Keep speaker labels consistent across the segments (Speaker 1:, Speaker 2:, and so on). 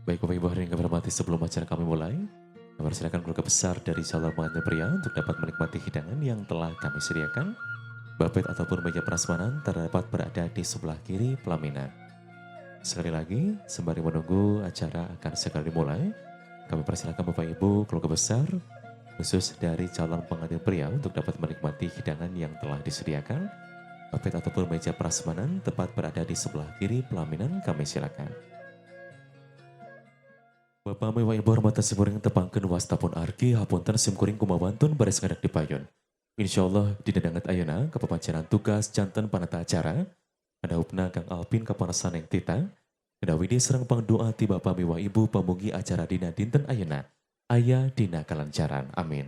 Speaker 1: Baik Bapak Ibu hadirin yang kami hormati, sebelum acara kami mulai, kami persilakan keluarga besar dari calon pengantin pria untuk dapat menikmati hidangan yang telah kami sediakan. Bapet ataupun meja prasmanan terdapat berada di sebelah kiri pelaminan. Sekali lagi, sembari menunggu acara akan segera dimulai, kami persilakan Bapak Ibu keluarga besar khusus dari calon pengantin pria untuk dapat menikmati hidangan yang telah disediakan. Bapet ataupun meja prasmanan tepat berada di sebelah kiri pelaminan, kami silakan. Bapak Ibu Ibu hormatan simkuring tepangkeun wastapun arki hapunten simkuring kumawantun baris ngadak dipayun. Insyaallah di dedanget ayeuna kepapancenan tugas janten panata acara ada upna Kang Alpin kaparasan yang tita ada widi serang pangdoa ti Bapak Ibu Ibu pamugi acara dina dinten ayeuna aya dina kalancaran amin.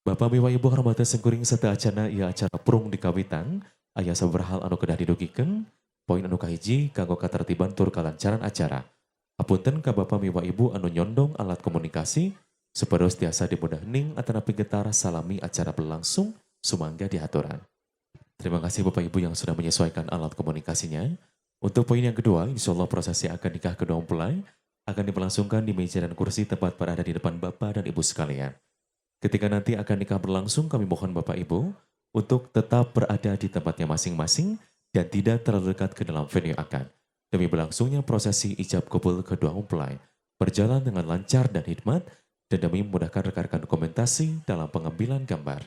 Speaker 1: Bapak Ibu Ibu hormatan simkuring serta acana ia acara prung di kawitan aya saberhal anu kedah didugikeun poin anu kahiji kanggo katertiban tur kalancaran acara. Hapunten ka Bapak Miwa Ibu anu nyondong alat komunikasi, supados tiasa dimudah ning atanapi getar salami acara berlangsung, sumangga diaturan. Terima kasih Bapak Ibu yang sudah menyesuaikan alat komunikasinya. Untuk poin yang kedua, insya Allah prosesi akad nikah kedua mempelai akan diberlangsungkan di meja dan kursi tepat berada di depan Bapak dan Ibu sekalian. Ketika nanti akan nikah berlangsung, kami mohon Bapak Ibu untuk tetap berada di tempatnya masing-masing dan tidak terlalu dekat ke dalam venue akad. Demi berlangsungnya prosesi ijab kabul kedua mempelai berjalan dengan lancar dan hikmat dan demi memudahkan rekan-rekan dokumentasi dalam pengambilan gambar.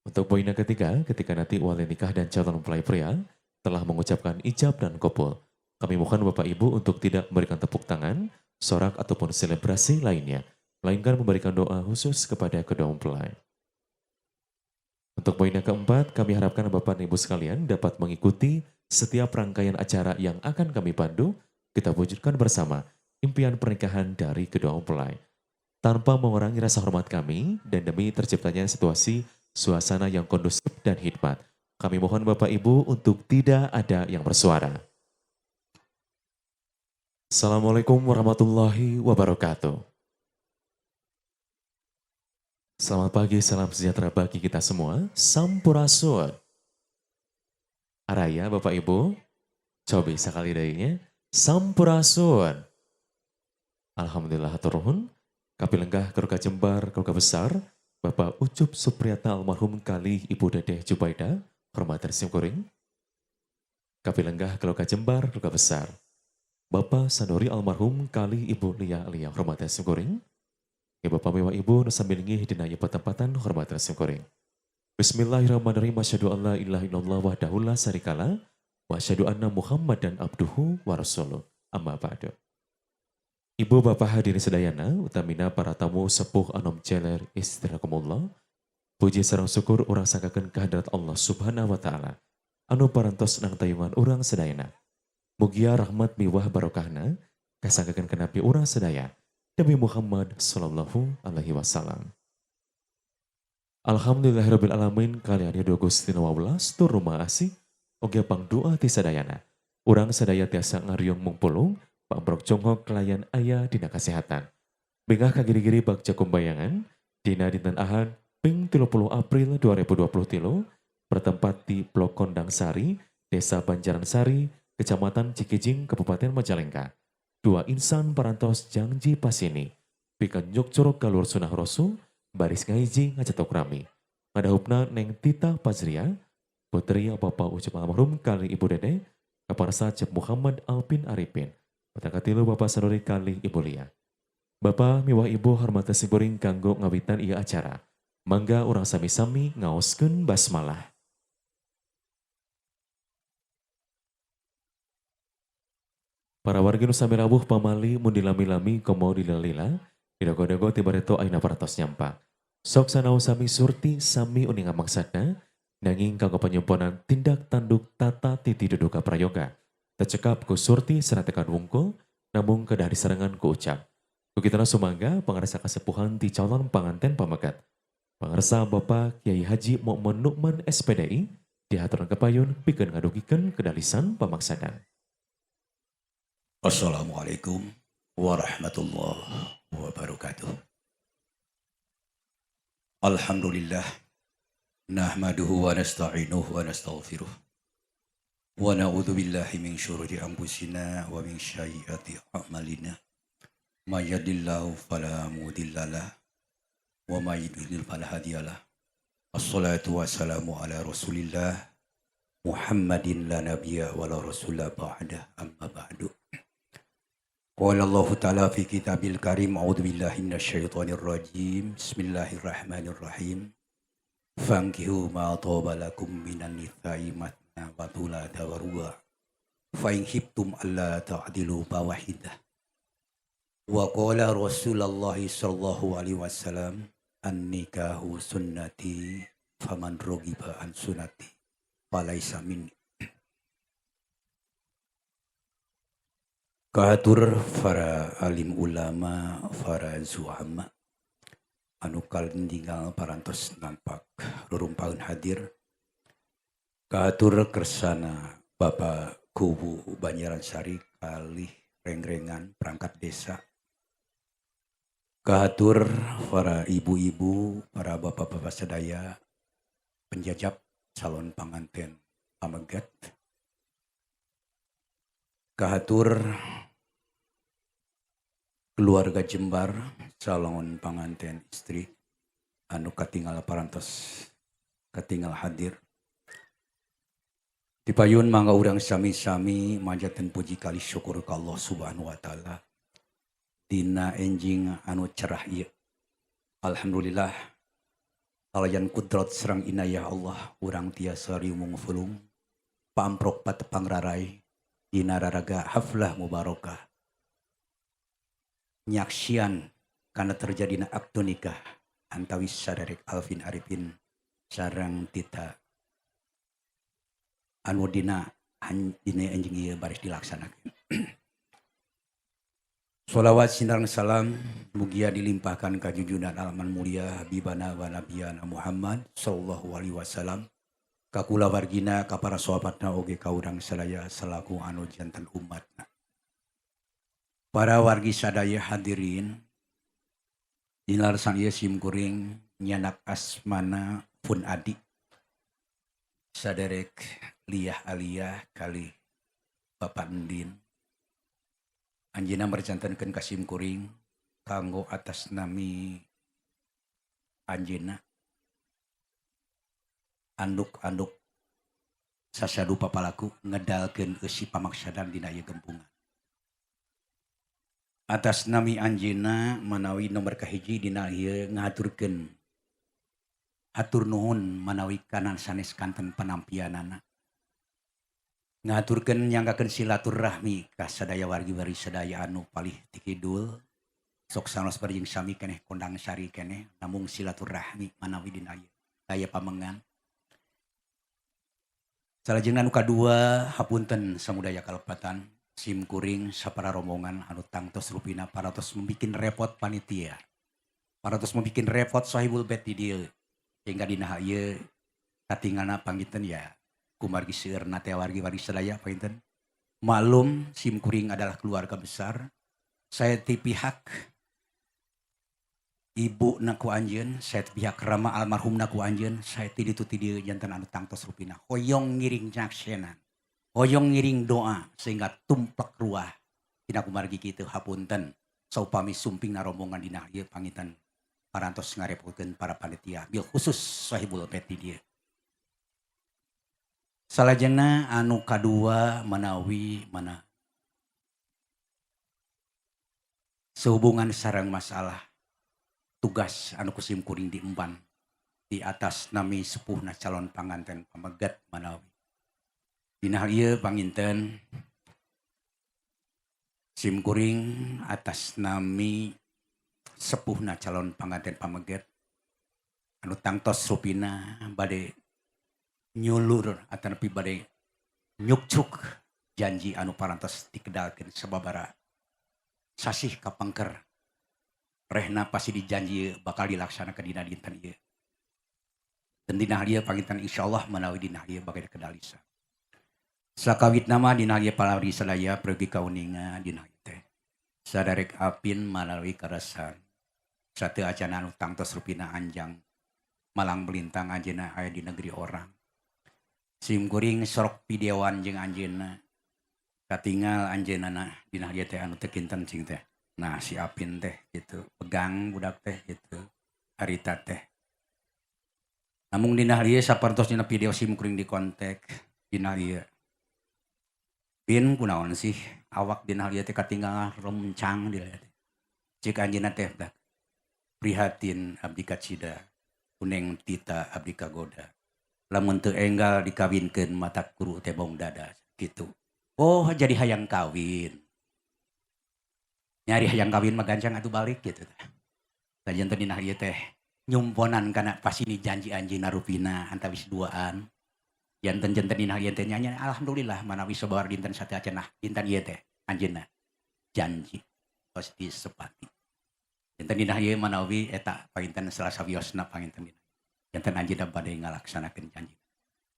Speaker 1: Untuk poin yang ketiga, ketika nanti wali nikah dan calon mempelai pria telah mengucapkan ijab dan kabul, kami mohon Bapak Ibu untuk tidak memberikan tepuk tangan, sorak ataupun selebrasi lainnya, melainkan memberikan doa khusus kepada kedua mempelai. Untuk poin yang keempat, kami harapkan Bapak dan Ibu sekalian dapat mengikuti setiap rangkaian acara yang akan kami pandu, kita wujudkan bersama impian pernikahan dari kedua mempelai. Tanpa mengurangi rasa hormat kami dan demi terciptanya situasi suasana yang kondusif dan hikmat, kami mohon Bapak Ibu untuk tidak ada yang bersuara. Assalamualaikum warahmatullahi wabarakatuh. Selamat pagi, salam sejahtera bagi kita semua. Sampurasun. Araya Bapak Ibu, coba sekali dayanya. Sampurasun. Alhamdulillah turun. Kapilenggah keluarga Jembar, keluarga besar. Bapak Ucup Supriyatna almarhum kali Ibu Dedeh Jubaida, hormatan simkuring. Kapilenggah keluarga Jembar, keluarga besar. Bapak Sanori almarhum kali Ibu Lia Lia, hormatan simkuring. Ya Bapak Bapak Ibu nusambilingi dina ieu patempatan hormatan simkuring. Bismillahirrahmanirrahim. Asyhadu an la ilaha illallah wahdahu la syarikalah wa asyhadu anna Muhammadan abduhu wa rasuluh. Amma ba'du. Ibu Bapak hadirin sedayana, utamina para tamu sepuh anom celer istirakumullah. Puji sareng syukur urang sangkakeun ka hadrat Allah Subhanahu wa taala. Anu parantos nang tayungan urang sedayana. Mugia rahmat miwah barokahna kasangkakeun ka nabi urang sedaya. Nabi Muhammad Sallallahu Alaihi Wasallam. Alhamdulillahirabbil alamin kalian dua Gusti Nawawelas tur rumah asih oge pang doa ti sadayana. Urang sadaya tiasa ngariung mungpulung pambrok jonghok kelayan aya dina kasehatan. Bengah kagiri-giri bagja kumbayangan dina dinten Ahad ping 30 April 2023 bertempat di Blok Kondang Sari, Desa Banjaran Sari, Kecamatan Cikijing, Kabupaten Majalengka. Dua insan parantos janji pasini, pikan nyuk curug kalur sunah rosu, baris ngaiji ngacetok rami. Ngadahupna neng Tita Pazria, putri Bapak Ucup almarhum kali Ibu Dede, kaparsa Cep Muhammad Alpin Arifin, petangkatilu Bapak Sanuri kali Ibu Lia. Bapak miwah Ibu hormatan simkuring kanggo ngawitan ieu acara. Mangga urang sami-sami ngaoskeun basmalah. Para warga Nusami rawuh pamali mun dilami-lami komo dilalila, didago-dago tibareto aina paratos nyampa. Sok sanau sami surti sami uninga maksana, nanging kanggo penyemponan tindak tanduk tata titi duduka prayoga. Tecekap ku surti seratekan wungkul, namung kedah diserangan ku ucap. Kukitana sumangga pangarsa kasepuhan ti calon panganten pamegat. Pangarsa Bapak Kiai Haji Mu'min Nukman SPDI, dihaturan kepayun pikeun ngadugikeun kedalisan pamaksadan.
Speaker 2: Assalamualaikum warahmatullahi wabarakatuh. Alhamdulillah nahmaduhu wa nasta'inuhu wa nastaghfiruh ونعوذ بالله من شرور أنفسنا ومن سيئات أعمالنا ما يهد الله فلا مضل له وما يضلل فلا هادي له الصلاة والسلام على رسول الله محمد لا نبي ولا رسول بعده أما بعد قال الله تعالى في كتاب الكريم أعوذ بالله من الشيطان الرجيم بسم الله الرحمن الرحيم فانكحوا ما طاب لكم من النساء مثنى وثلاث ورباع فإن خفتم ألا تعدلوا فواحدة وقال رسول الله صلى الله عليه وسلم النكاح سنتي فمن رغب عن سنتي فليس مني. Katur para alim ulama, para zuhama, anu kalendingal parantos nampak rurumpaun hadir. Katur kersana Bapak Kubu Banjaran Sari kalih rengrengan perangkat desa. Katur para ibu-ibu, para bapak-bapak sedaya, penjajab calon panganten pamegat. Katur keluarga Jembar, calon panganten istri, anu katinggal parantos, katinggal hadir. Dipayun mangga urang sami-sami manjatan puji kali syukur ka Allah Subhanahu wa taala. Dina enjing anu cerah ieu. Alhamdulillah. Alayan kudrat serang inayah Allah urang tiasa riumung fulung. Pamprok patepang rarai dina raraga haflah mubarakah. Nyaksian karena terjadinya aktu nikah antawis saderek Alvin Arifin sareng Tita anu dina anjing ieu baris dilaksanakeun. Sholawat sinareng salam mugia dilimpahkan ka junjungan alaman mulia Habibana wa Nabiyana Muhammad sallallahu alaihi wasallam ka kulawargina ka para sahabatna oge ka urang sadaya selaku anu janten umatna. Para wargi sadaya hadirin dilarsan ieu simkuring nyanak asmana pun adi saderek Liyah Aliyah kali Bapak Endin anjeunna merjantankeun ka simkuring kanggo atas nami anjeunna anduk-anduk sasadu papalaku ngedalkeun eusi pamaksadan dina ieu gempungan. Atas nami anjeunna manawi nomor kahiji dina ieu ngaturkeun hatur nuhun manawi kanan sanes kanten penampianana. Ngaturkeun nyanggakeun silaturahmi ka sadaya wargi-wargi sadaya anu palih ti kidul. Sok sanos barjing sami keneh kondang sari keneh namung silaturahmi manawi dina ieu daya pamengan. Salajengna anu kadua hapunten samudaya kalepatan. Simkuring sapara rombongan anu tangtos rupina paratos membikin repot panitia. Paratos membikin repot sahibul bet di dieu. Sehingga dina ieu katingalna panginten ya kumargi seueurna teh wargi-wargi sadaya panginten. Maklum simkuring adalah keluarga besar. Saya ti pihak ibu naku anjeun, saya ti pihak rama almarhum naku anjeun, saya ti ditu ti dieu janten anu tangtos rupina. Hoyong ngiring nyaksenan. Hoyong ngiring doa sehingga tumplek ruah tina kumargi kitu hapunten saupami sumpingna rombongan dina ieu panginten parantos ngarepotkeun para panitia bil khusus sahibul bet di dieu. Salajengna anu kadua manawi mana sehubungan sareng masalah tugas anu kusimkuring diemban di atas nami sepuhna calon panganten pamegat manawi dina ieu panginten simkuring atas nami sepuhna calon panganten pamegat anu tangtos rupina bade nyulur atanepi bade nyukcuk janji anu parantos dikedalkeun sababara sasih kapangker rehna pasti dijanji bakal dilaksanakeun dina dinten ieu. Dan dina ieu panginten insyaallah menawi dina ieu bakal dikedalisa. Sakawit nama dina ieu palargi sadaya pergi kauninga dina teh. Sadarek apin melalui karasan. Satu acan anu tangtos rupina anjang malang melintang anjeunna aya di negeri orang. Sim kuring sorok videoan jeung anjeunna. Katinggal anjeunna dina ieu teh anu teu kinten cing teh. Nah si Apin teh gitu, pegang budak teh gitu. Harita teh. Namun dina ieu sapertos dina video sim kuring dikontek dina ieu. Pin kunaon sih awak dina ieu teh katinggal remencang di teh. Cik anjeunna teh dak prihatin abdi kacida. Kuneng tita abdi kagoda. Lamun teu enggal dikawinkeun mata kuru teh bong dada gitu. Oh jadi hayang kawin. Nyari hayang kawin mah gancang atuh balik gitu. Lajan teh dina ieu teh nyumponan kana pas ini janji anjeunna rupina antawis duaan. Janten-janten dina ieu teh nyanyi alhamdulillah manawi sabar dinten satea cenah dinten ieu teh anjeunna janji pasti sepati. Janten dina ieu manawi eta painten Selasa wiosna panginten dina. Janten anjeunna bade ngalaksanakeun janji.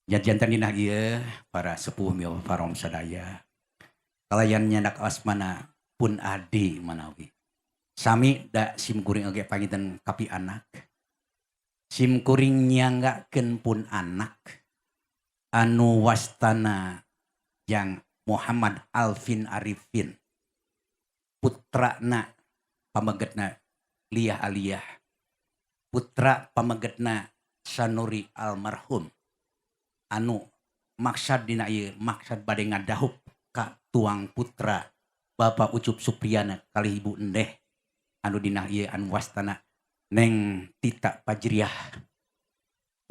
Speaker 2: Janten dina ieu para sepuh mieuh parom sadaya. Kalayan nyandak asmana pun adi manawi. Sami da sim kuring oge panginten kapi anak. Sim kuring nyanggakeun pun anak. Anu wastana yang Muhammad Alvin Arifin. Putrana pamegetna Liah Aliyah. Putra pamegetna Sanuri almarhum. Anu maksad dina ieu maksad bade ngadahup ka tuang putra Bapak Ucup Supriyana kali Ibu Endeh anu dina ieu anu wastana Neng Tita Pajriah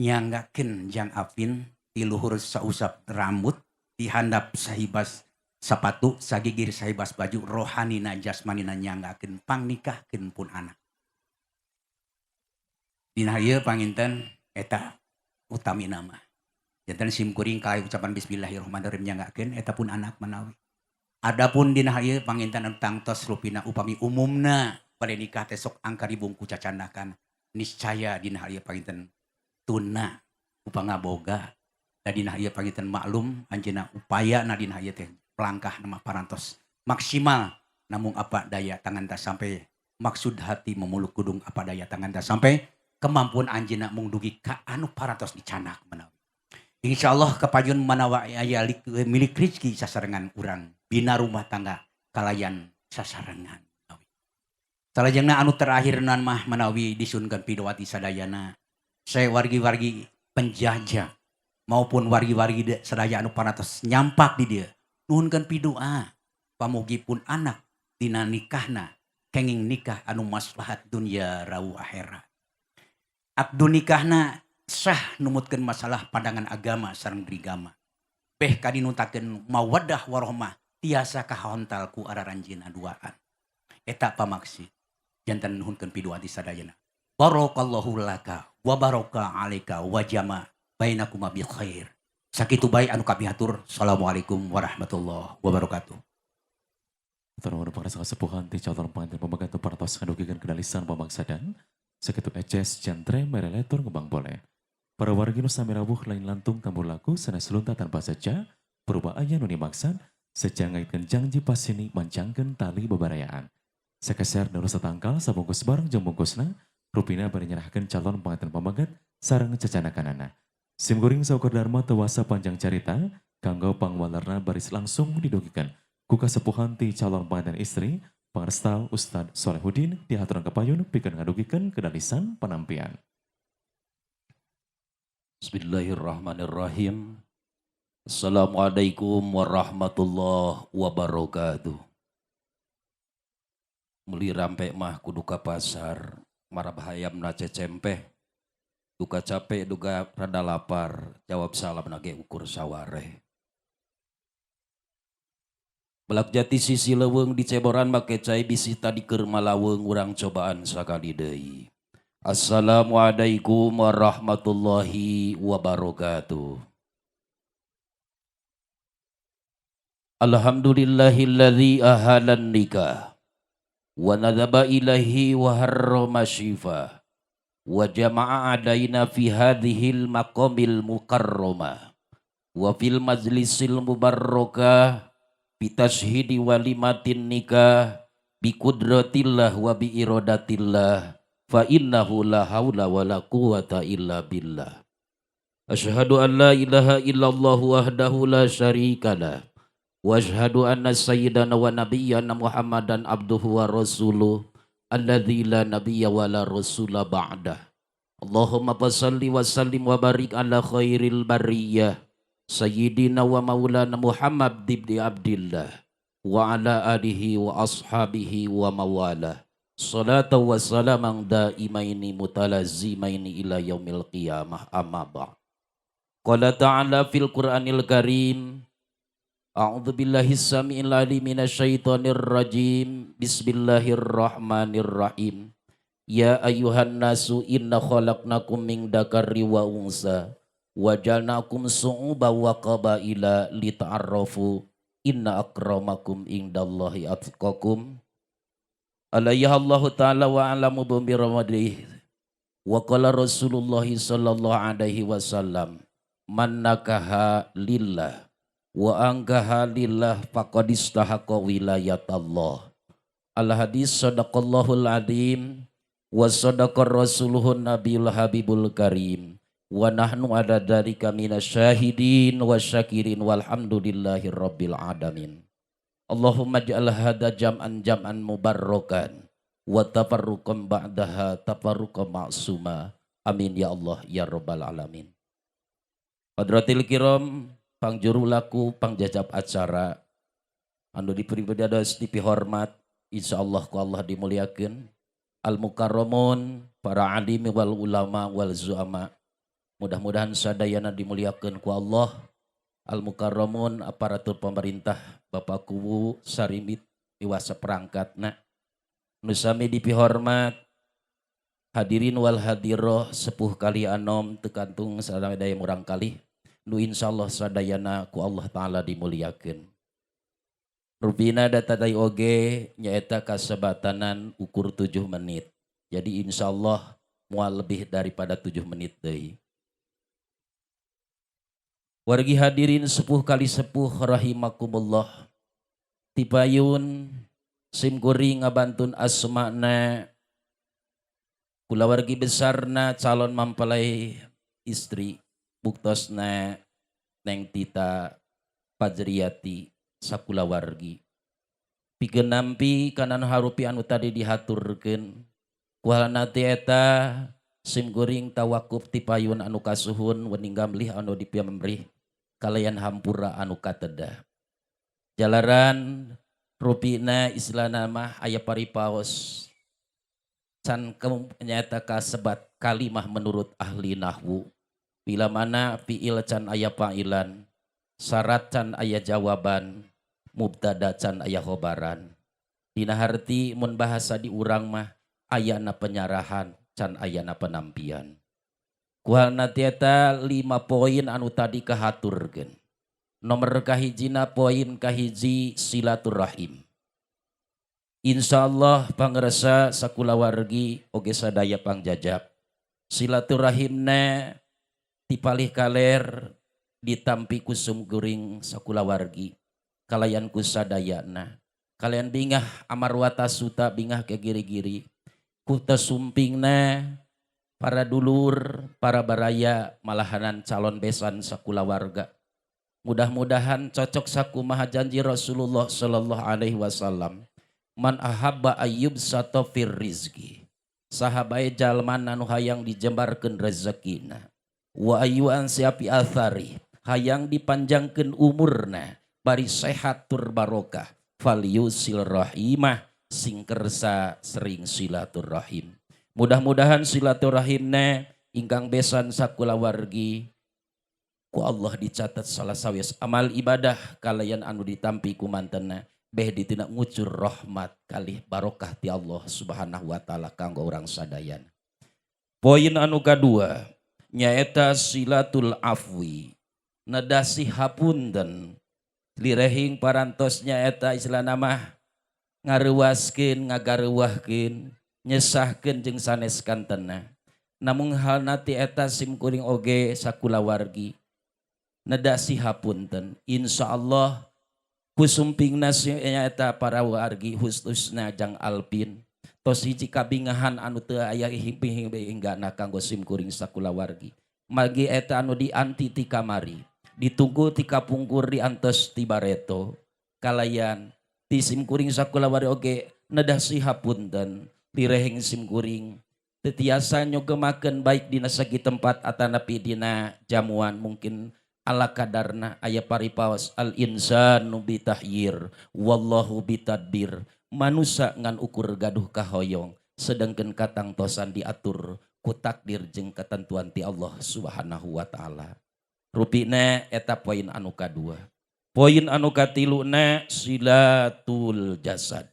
Speaker 2: nyanggakeun Jang Apin ti luhur sausap rambut ti handap sahibas sapatu sagigir sahibas baju rohanina jasmanina nyanggakeun pangnikahkeun pun anak. Dina ieu panginten eta utami nama. Janten sim kuring kali ucapan bismillahirrahmanirrahim nyanggakeun eta pun anak manawi. Adapun dina ieu panginten anu tangtos rupina upami umumna bade nikah teh sok angka dibungku cacandakan niscaya dina ieu panginten tuna upanga boga da dina ieu panginten maklum anjeunna upayana dina ieu teh pelangkah nama parantos maksimal namung apa daya tangan teh sampai maksud hati memuluk kudung apa daya tangan teh sampai kemampuan anjeunna mung dugi ka anu parantos dicanak menawi. Insyaallah kapayun manawa aya milik rezeki sasarengan urang bina rumah tangga kalayan sasarengan. Salajengna anu terakhir nan mah menawi disunkeun pidowati sadayana. Saya wargi-wargi penjajah maupun wargi-wargi sadaya anu parantos nyampak di dieu. Nuhunkeun pidoa pamugi pun anak dina nikahna kenging nikah anu maslahat dunya rau akhirat. Abdu nikahna sah numutkeun masalah pandangan agama sareng drigama. Beh kadinutakeun mawaddah warahmah tiasa kahontal ku araranjeunna duaan. Eta pamaksud janten nuhunkeun pidoa di sadayana. Barakallahu laka wa baraka alaika wa jama bainakuma bi khair. Sakitu bae anu kapihatur. Assalamualaikum warahmatullahi wabarakatuh.
Speaker 1: Terima kasih sepuhan ti calon pengantin pemegatu parantos ngadugikan kedalisan pamaksadan. Sakitu eces jantre mereletur ngembang boleh. Para wargi nu sami rawuh lain lantung tambur laku sanes lunta tanpa saja peruba aya nu dimaksad sejangaikeun janji pasini mancangkeun tali bebarayaan. Sakeser nu satangkal sabungkus bareng jeung bungkusna rupina bari nyerahkeun calon pengantin pamegat sareng cacanakanana. Sim kuring saukur Dharma tewasa panjang carita kanggo pangwalarna baris langsung didugikan ku kasepuhan ti calon pengantin istri pangresta Ustad Solehudin diaturan kapayun pikeun ngadugikeun kedalisan penampian.
Speaker 3: Bismillahirrahmanirrahim. Assalamualaikum warahmatullahi wabarakatuh. Muli rampe mah kudu ka pasar, marab hayam na cecempeh. Duka capek duga rada lapar, jawab salam nage ukur saware. Belak jati sisi leuweung di ceboran make cai bisi tadi keur malaweng urang cobaan sakali deui. Assalamualaikum warahmatullahi wabarakatuh. Alhamdulillahilladzi ahalan nikah wa nadaba ilahi wa harrama syifa wa jama'a adaina fi hadhil maqamil mukarramah wa fil majlisil mubarrakah bi tashhidi walimatin nikah bi qudratillah wa bi iradatillah fa innahu la haula wa la quwata illa billah. Asyhadu an la ilaha illallah wahdahu la syarikalah. Wa asyhadu anna sayyidana wa nabiyyana Muhammadan abduhu wa rasuluh alladzi la nabiyya wa la rasula ba'dah. Allahumma salli wa sallim wa barik ala khairil bariyah sayyidina wa maulana Muhammad ibn Abdillah wa ala alihi wa ashabihi wa mawalah. Salatu wa salamang daimaini mutalazimaini ila yaumil qiyamah amma ba'd. Qala ta'ala fil Qur'anil Karim. A'udzu billahi samiil alim minasyaitonir rajim. Bismillahirrahmanirrahim. Ya ayyuhan nasu inna khalaqnakum min dzakari wa unsa wa jalnakum su'uban wa qabaila lita'arrafu inna akramakum indallahi atqakum. Alayhi Allah ta'ala wa alamu bi ramadih. Wa qala Rasulullah sallallahu alaihi wasallam man nakaha lillah wa angkaha lillah faqad istahaqqa wilayatallah. Al hadis sadaqallahul adim wa sadaqar rasuluhun nabiyul habibul karim wa nahnu ada dzalika minasyahidin wa syakirin walhamdulillahi rabbil alamin. Allahumma ja'al hadza jam'an mubarrakan wa tafarruqan ba'daha tafarruqan ma'suma. Amin ya Allah ya rabbal alamin. Hadratil kiram pangjuru laku pangjajab acara anu diperi dados dipihormat insyaallah ku Allah dimuliakeun. Al-mukarramun, para alim wal ulama wal zuama. Mudah-mudahan sadayana dimuliakeun ku Allah. Al-mukarramun, aparatur pemerintah, Bapak Kuwu sarimit iwasa perangkatna. Nu sami dipihormat hadirin wal hadiroh sepuh kali anom tekantung sadaya murang kali. Nu insyaallah sadayana ku Allah taala dimuliakeun. Rubina datadai oge nyaeta kasebatanan ukur 7 menit. Jadi insya Allah mual lebih daripada 7 menit deui. Wargi hadirin sepuh kali sepuh rahimakumullah. Tipayun simkuring ngabantun asmana kula wargi besarna calon mempelai istri buktosna Neng Tita Fajriyati sakula wargi. Pikeun nampi kanan harupi anu tadi dihaturkeun. Kualana ti eta simkuring tawakuf ti payun anu kasuhun wening gamlih anu dipamrih kalayan hampura anu kateda. Jalaran rupina islana mah aya paripaos can nyata kasebat kalimah menurut ahli nahwu. Bila mana fiil can aya fa'ilan, syarat can aya jawaban, mubtada can aya khobaran. Dina harti mun bahasa di urang mah ayana penyarahan can ayana penampian. Kualna tieta 5 poin anu tadi kahaturkeun. Nomor kahijina poin kahiji silaturahim. Insyaallah pangresa sakula wargi oge sadaya pangjajab. Silaturahimna tipalih kaler ditampi kusum guring sakula wargi kalayan kusadayana kalian bingah amarwata suta bingah ke giri-giri kuta sumpingna para dulur para baraya malahanan calon besan sakula warga. Mudah-mudahan cocok sakumaha janji Rasulullah sallallahu alaihi wasallam man ahabba ayyub sato fir rizki sahabai jalman anu hayang dijembarkeun rezekina wa ayyuan siapi athari hayang dipanjangkeun umurna bari sehat tur barokah falyusil rahimah sing kersa sering silaturahim. Mudah-mudahan silaturahimna ingkang besan sakula wargi ku Allah dicatat salah sawis amal ibadah kalayan anu ditampi ku mantenna beh ditina ngucur rahmat kalih barokah ti Allah subhanahu wa ta'ala kanggo urang sadayan. Poin anu kadua nyaeta silatul afwi nadasi hapunten lirehing parantosnya eta istilahna mah ngaruaskeun ngagareuwahkeun nyesahkeun jeung sanes kantena. Namun hal nati eta simkuring oge sakula wargi nadasi hapunten insyaallah kusumpingna nyaeta para wargi husnusna jang alpin tos hiji kabingahan anu teu aya hingga kanggo simkuring sakula wargi magi eta anu dianti ti kamari ditunggu ti kapungkur di antos ti bareto kalayan ti simkuring sakulawari oge nedah sihapunten lireheng simkuring tetiasa nyogemakeun baik dina sagi tempat atanapi dina jamuan mungkin ala kadarna aya paripaos al insanu bitahyir wallahu bitadbir manusia ngan ukur gaduh kahoyong sedangkan katang tosan diatur ku takdir jeung ketentuan ti Allah subhanahu wa ta'ala. Rupina eta poin anu kadua. Poin anu katiluna silatul jasad.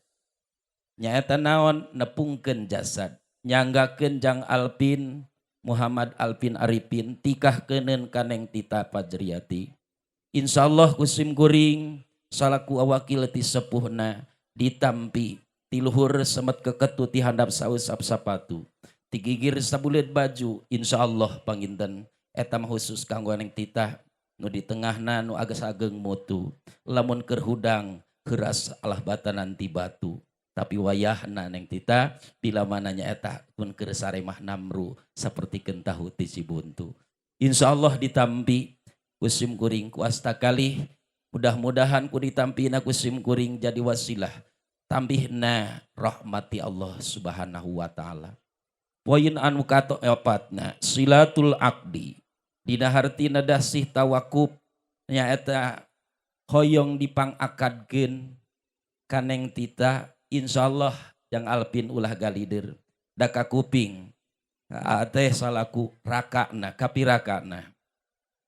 Speaker 3: Nyaeta naon nepungkeun jasad. Nyanggakeun jang Alpin Muhammad Alpin Arifin tikahkeuneun kaneng Tita Fajriati. Insyaallah kusim kuring salaku awakil ti sepuhna ditampi tiluhur semet keketu ti handap sausap sapatu tigigir sabulet baju insyaallah panginten eta mah khusus kanggo neng Tita nu di tengahna nu agas ageng mutu lamun keur hudang heuras alah batanan ti batu tapi wayahna neng Tita bila mananya eta kun keur saremah namru sapertikeun tahu ti Cibuntu insyaallah ditampi kusim kuring ku asta kalih mudah-mudahan ku ditampina kusim kuring jadi wasilah tambihna rahmati Allah subhanahu wa ta'ala. Poin anu kaopatna silatul akdi dina hartina dasih tawakuf nyaeta hoyong dipangakadkeun kaneng Tita insyaallah jang Alpin ulah galidir daka kuping teh salaku rakana kapirakana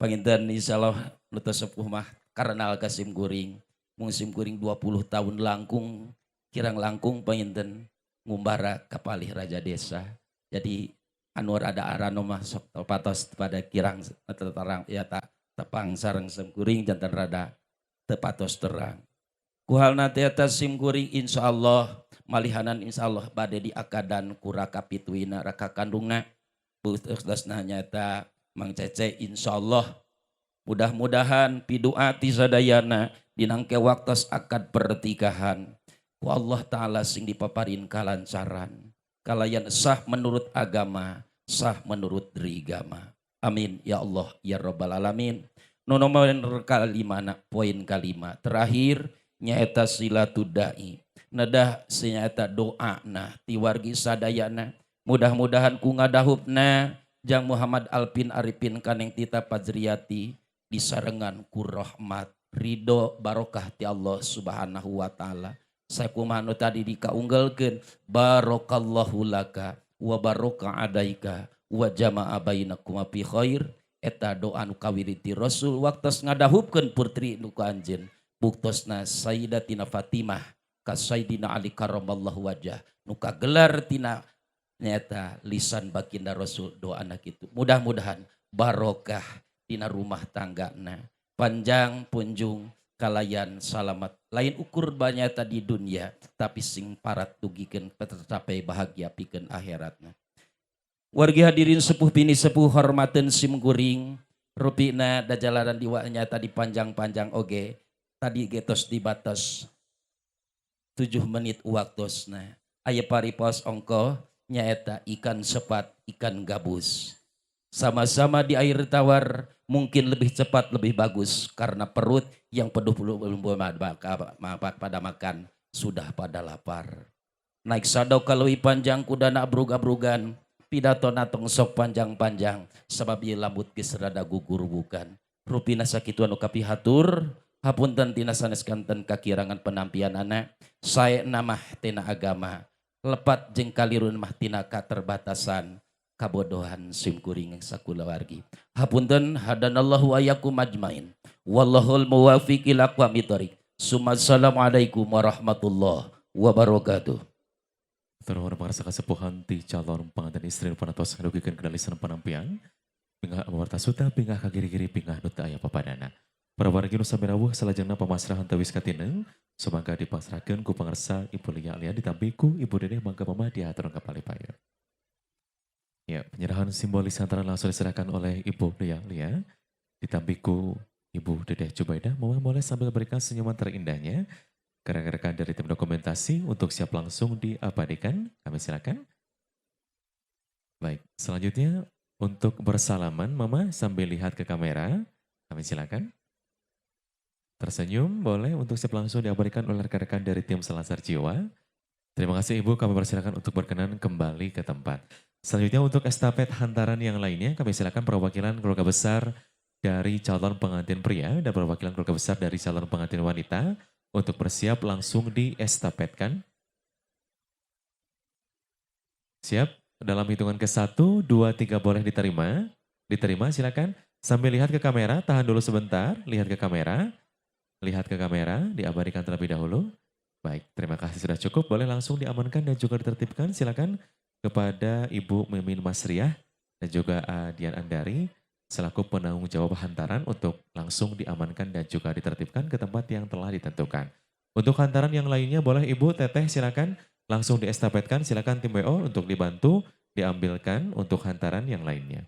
Speaker 3: panginten insyaallah nu teu sepuh mah karenal ka sim kuring mung sim kuring 20 tahun langkung kirang langkung panginten ngumbara kapalih raja desa jadi anu ada arano mah sok patos pada kirang terang ya tak tepang sareng sim kuring jantan rada tepatos terang kuhalna teh eta sim kuring insyaallah malihanan insyaallah bade diakadan ku raka pituina raka kandungna putusna nyaeta Mang Cece insyaallah mudah-mudahan pidoa ti sadayana dinangke waktos akad pertikahan ku Allah Ta'ala sing dipaparin kalancaran kalayan sah menurut agama sah menurut rigama amin ya Allah ya rabbal alamin nomor kalimana poin kalima terakhir nyaeta silatud dai nadah sinyaeta doa nah ti wargi sadayana mudah-mudahan ku ngadahupna jang Muhammad Alpin Arifin kaneng Tita Fajriati disarengan ku rahmat ridho barokah ti Allah subhanahu wa ta'ala sakumanu tadi dikaunggelkeun barokallahu laka wa baraka adaika wa jama'a bainakum fi khair eta doa nu kawiriti Rasul waktos ngadahupkeun putri nu ka anjeun buktosna Sayyidatina Fatimah ka Sayyidina Ali karramallahu wajah nu kagelar tina nyata lisan baginda Rasul doana kitu mudah-mudahan barokah tina rumah tanggana panjang punjung kalayan salamat lain ukur banyak tadi dunia tapi sing parat tugikeun tercapai bahagia pikeun akhiratna wargi hadirin sepuh bini sepuh hormateun sim kuring rupina da jalanan diwanya tadi panjang-panjang oge tadi getos di batas 7 menit waktosna aya paripos ongko nyaeta ikan sepat ikan gabus sama-sama di air tawar mungkin lebih cepat lebih bagus karena perut yang penuh belum pada makan sudah pada lapar naik sadau kalui panjang kudana abrug-abrugan pidato natong sok panjang-panjang sabab ieu lambut geus rada gugur bukan rupina sakitu anu kapihatur hapunten tina sanes kanten kakirangan penampian anak sae namah tina agama lepat jeung kalirun mah tina katerbatasan kabodohan sim kuring sakulawargi hapunten hadanallahu ayakum ajmain wallahul muwaffiq ila aqwamit thoriq assalamualaikum warahmatullahi wabarakatuh.
Speaker 1: Terhormat marasa kasepuhan ti calon panganten istri panatos ngadugikeun kedalisan panampian pingah amarta suta pingah kagiri-giri pingah nu teu aya papadana para wargi nu sami rawuh salajengna pamasrahan teu wis katineng sumangga dipasrahkeun ku pangarsa Ibu Lia Lia ditampi ku Ibu Dedeh Mangga Mama diaturkeun ka Palipayon. Ya, penyerahan simbolis antara langsung diserahkan oleh Ibu Lia Lia ditampi ku Ibu Dedeh Jubaidah. Mohon boleh sambil berikan senyuman terindahnya ke rekan-rekan dari tim dokumentasi untuk siap langsung diabadikan. Kami silakan. Baik, selanjutnya Untuk bersalaman, Mama sambil lihat ke kamera. Kami silakan. Tersenyum, boleh untuk siap langsung diabadikan oleh rekan-rekan dari tim Selasar Jiwa. Terima kasih Ibu, kami persilakan untuk berkenan kembali ke tempat. Selanjutnya untuk estafet hantaran yang lainnya, kami silakan perwakilan keluarga besar dari calon pengantin pria dan perwakilan keluarga besar dari calon pengantin wanita untuk bersiap langsung diestafetkan. Siap? Dalam hitungan ke 1, 2, 3 boleh diterima. Diterima silakan. Sambil lihat ke kamera, tahan dulu sebentar. Lihat ke kamera. Lihat ke kamera, diabadikan terlebih dahulu. Baik, terima kasih sudah cukup. Boleh langsung diamankan dan juga ditertibkan. Silakan kepada Ibu Mimin Masriah dan juga Dian Andari selaku penanggung jawab hantaran untuk langsung diamankan dan juga ditertibkan ke tempat yang telah ditentukan. Untuk hantaran yang lainnya boleh Ibu Teteh silakan langsung diestafetkan. Silakan tim WO untuk dibantu diambilkan untuk hantaran yang lainnya.